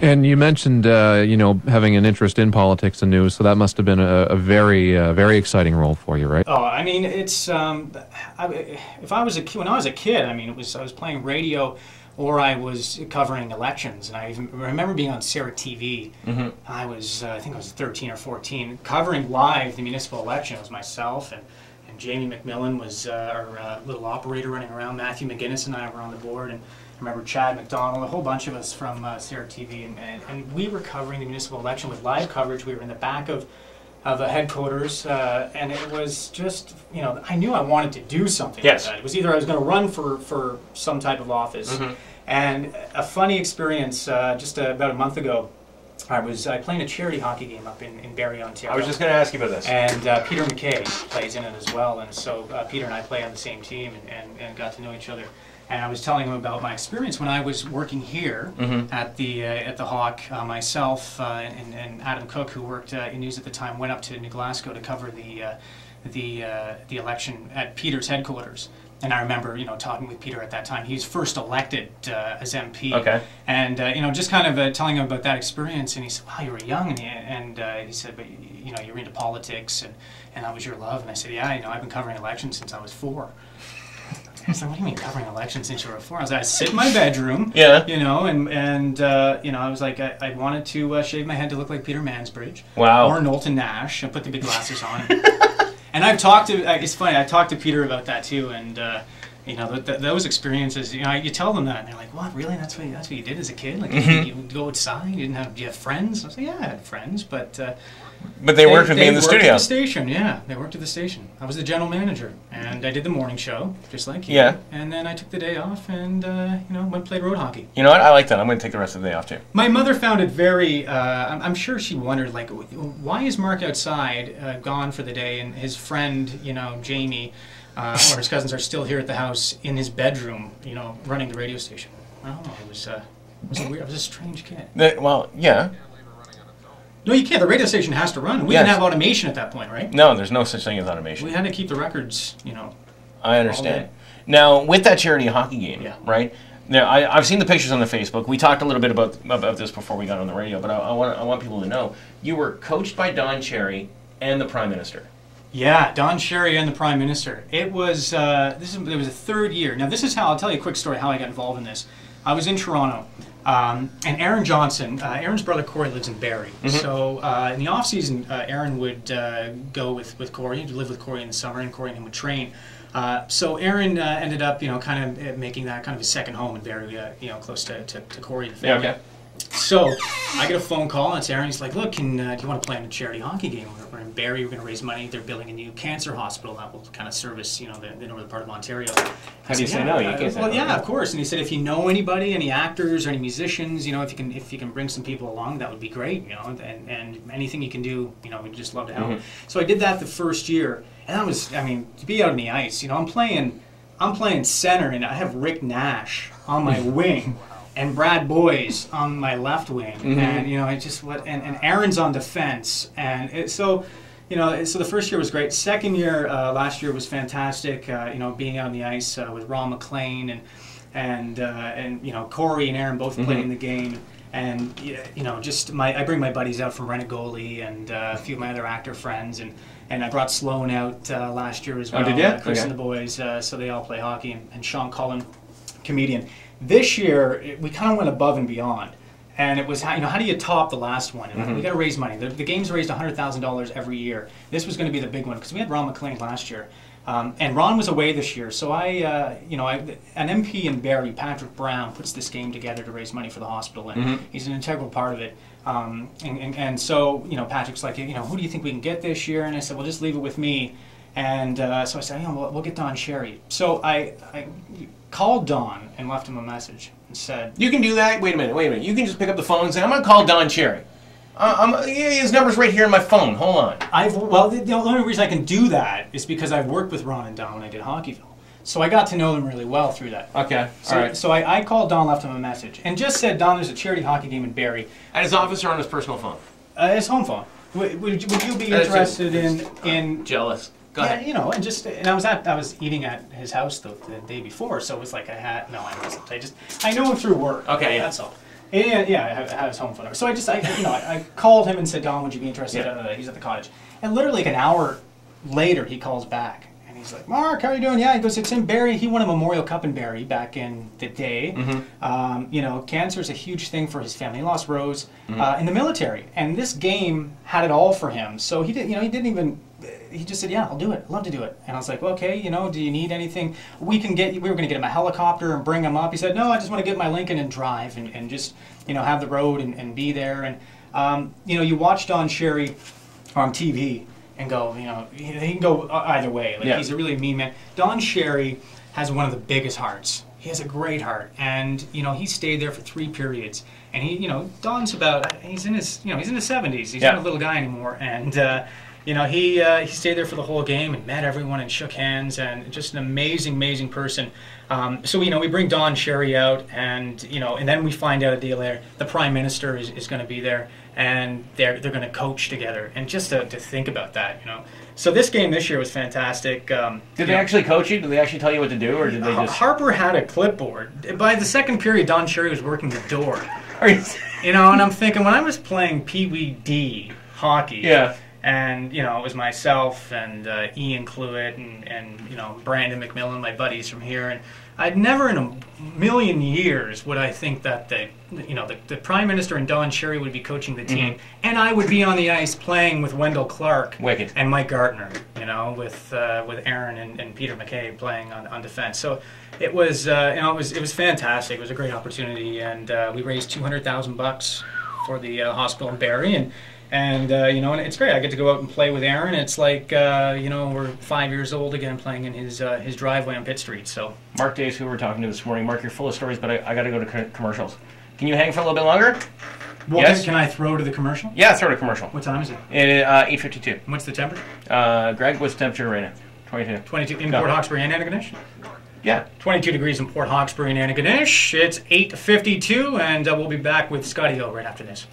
And you mentioned, you know, having an interest in politics and news, so that must have been a very, very exciting role for you, right? Oh, I mean, it's if I was a kid, when I was a kid, I mean, I was playing radio, or I was covering elections, and I even remember being on Sarah TV. I was, I think I was 13 or 14, covering live the municipal election. It was myself and Jamie McMillan was our little operator running around. Matthew McGinnis and I were on the board, and I remember Chad McDonald, a whole bunch of us from Sarah TV, and we were covering the municipal election with live coverage. We were in the back of the headquarters, and it was just, you know, I knew I wanted to do something like that. It was either I was going to run for some type of office, and a funny experience, just about a month ago, I played a charity hockey game up in Barrie, Ontario. I was just going to ask you about this. And Peter McKay plays in it as well, and so Peter and I play on the same team and got to know each other. And I was telling him about my experience when I was working here at the Hawk. Myself and Adam Cook, who worked in news at the time, went up to New Glasgow to cover the election at Peter's headquarters. And I remember, you know, talking with Peter at that time. He was first elected as MP. Okay. And you know, just kind of telling him about that experience. And he said, "Wow, you were young." And he said, "But you know, you're into politics, and that was your love." And I said, "Yeah, you know, I've been covering elections since I was 4." I said, "What do you mean covering elections since you were 4?" I was like, "I sit in my bedroom, you know, and you know, I was like, I wanted to shave my head to look like Peter Mansbridge, or Knowlton Nash, and put the big glasses on." And I've talked to, it's funny, I talked to Peter about that too, and you know, those experiences, you know, you tell them that, and they're like, "What, really? That's what you did as a kid? Like, you would go outside? Do you have friends?" I was like, "Yeah, I had friends, but they worked with me in the studio." They worked at the station, yeah. They worked at the station. I was the general manager, and I did the morning show, just like you. Yeah. And then I took the day off and, you know, went and played road hockey. You know what? I like that. I'm going to take the rest of the day off, too. My mother found it very, I'm sure she wondered, like, why is Mark outside, gone for the day, and his friend, you know, Jamie, or his cousins are still here at the house in his bedroom, you know, running the radio station? I don't know. It was weird. I was a strange kid. Well, yeah. No, you can't. The radio station has to run. We didn't have automation at that point, right? No, there's no such thing as automation. We had to keep the records, you know. I understand. Now, with that charity hockey game, right? Now, I've seen the pictures on the Facebook. We talked a little bit about this before we got on the radio, but I want people to know you were coached by Don Cherry and the Prime Minister. Yeah, Don Cherry and the Prime Minister. It was it was a third year. Now, this is how I'll tell you a quick story how I got involved in this. I was in Toronto. And Aaron Johnson, Aaron's brother Corey lives in Barrie. So in the off season, Aaron would go with Corey. He'd live with Corey in the summer, and Corey and him would train. So Aaron ended up, you know, kind of making that kind of his second home in Barrie, you know, close to Corey and the family. Okay. So I get a phone call, and it's Aaron. He's like, "Look, do you want to play in a charity hockey game? We're in Barrie. We're going to raise money. They're building a new cancer hospital that will kind of service, you know, the northern part of Ontario." How do you say no? You can't say no. Well, yeah, of course. And he said, "If you know anybody, any actors or any musicians, you know, if you can bring some people along, that would be great, you know, and anything you can do, you know, we'd just love to help." So I did that the first year, and that was, I mean, to be out on the ice, you know, I'm playing center, and I have Rick Nash on my wing. And Brad Boyes on my left wing, and you know, it just and Aaron's on defense, and so, you know, so the first year was great. Second year, last year was fantastic. You know, being out on the ice with Ron McLean and you know, Corey and Aaron both played in the game, and you know, just I bring my buddies out from Renegoli and a few of my other actor friends, and I brought Sloan out last year as well. Oh, did you? Chris and the boys, so they all play hockey, and Sean Cullen, comedian. This year, we kind of went above and beyond, and it was how do you top the last one? And we got to raise money. The game's raised $100,000 every year. This was going to be the big one because we had Ron McLean last year, and Ron was away this year. So an MP in Barrie, Patrick Brown, puts this game together to raise money for the hospital, and he's an integral part of it. And so, you know, Patrick's like, you know, who do you think we can get this year? And I said, well, just leave it with me. And so I said, you know, we'll get Don Cherry. So I called Don and left him a message and said, "You can do that? Wait a minute. You can just pick up the phone and say, I'm going to call Don Cherry. His number's right here in my phone. Hold on." The only reason I can do that is because I've worked with Ron and Don when I did Hockeyville. So I got to know them really well through that. Okay, all right. So I called Don, left him a message, and just said, "Don, there's a charity hockey game in Barrie." At his office or on his personal phone? His home phone. Would you be interested in jealous? Yeah, you know, and I was eating at his house the day before, so it was like I wasn't. I know him through work. Okay, yeah. That's all. Yeah, I have his home phone number. So I called him and said, Don, would you be interested? He's at the cottage. And literally like an hour later, he calls back. And he's like, Mark, how are you doing? Yeah, he goes, it's in Barrie. He won a Memorial Cup in Barrie back in the day. Cancer is a huge thing for his family. He lost Rose in the military. And this game had it all for him. So he just said, yeah, I'll do it. I'd love to do it. And I was like, well, okay, do you need anything? We were going to get him a helicopter and bring him up. He said, no, I just want to get my Lincoln and drive and just, have the road and be there. And, you watch Don Cherry on TV and go, he can go either way. He's a really mean man. Don Cherry has one of the biggest hearts. He has a great heart. And, he stayed there for 3 periods. And Don's he's in his 70s. He's not a little guy anymore. And, he stayed there for the whole game and met everyone and shook hands, and just an amazing, amazing person. So we bring Don Cherry out, and and then we find out a day later the Prime Minister is going to be there, and they're going to coach together, and just to think about that, So this game this year was fantastic. Did they actually coach you? Did they actually tell you what to do, or did they just? Harper had a clipboard. By the second period, Don Cherry was working the door. And I'm thinking, when I was playing Pee Wee D hockey. Yeah. And, it was myself and Ian Cluett and Brandon McMillan, my buddies from here. And I'd never in a million years would I think that the Prime Minister and Don Cherry would be coaching the team. And I would be on the ice playing with Wendell Clark and Mike Gartner, with Aaron and Peter McKay playing on defense. So it was, it was fantastic. It was a great opportunity. And we raised $200,000 for the hospital in Barrie. And and it's great. I get to go out and play with Aaron. It's like, we're 5 years old again, playing in his driveway on Pitt Street. So Mark Days, who we're talking to this morning. Mark, you're full of stories, but I got to go to commercials. Can you hang for a little bit longer? Well, yes. Can I throw to the commercial? Yeah, throw to commercial. What time is it? 8:52. What's the temperature? Greg, what's the temperature right now? 22. 22 in Port Hawkesbury and Antigonish? Yeah. 22 degrees in Port Hawkesbury and Antigonish. It's 8:52, and we'll be back with Scottie O right after this.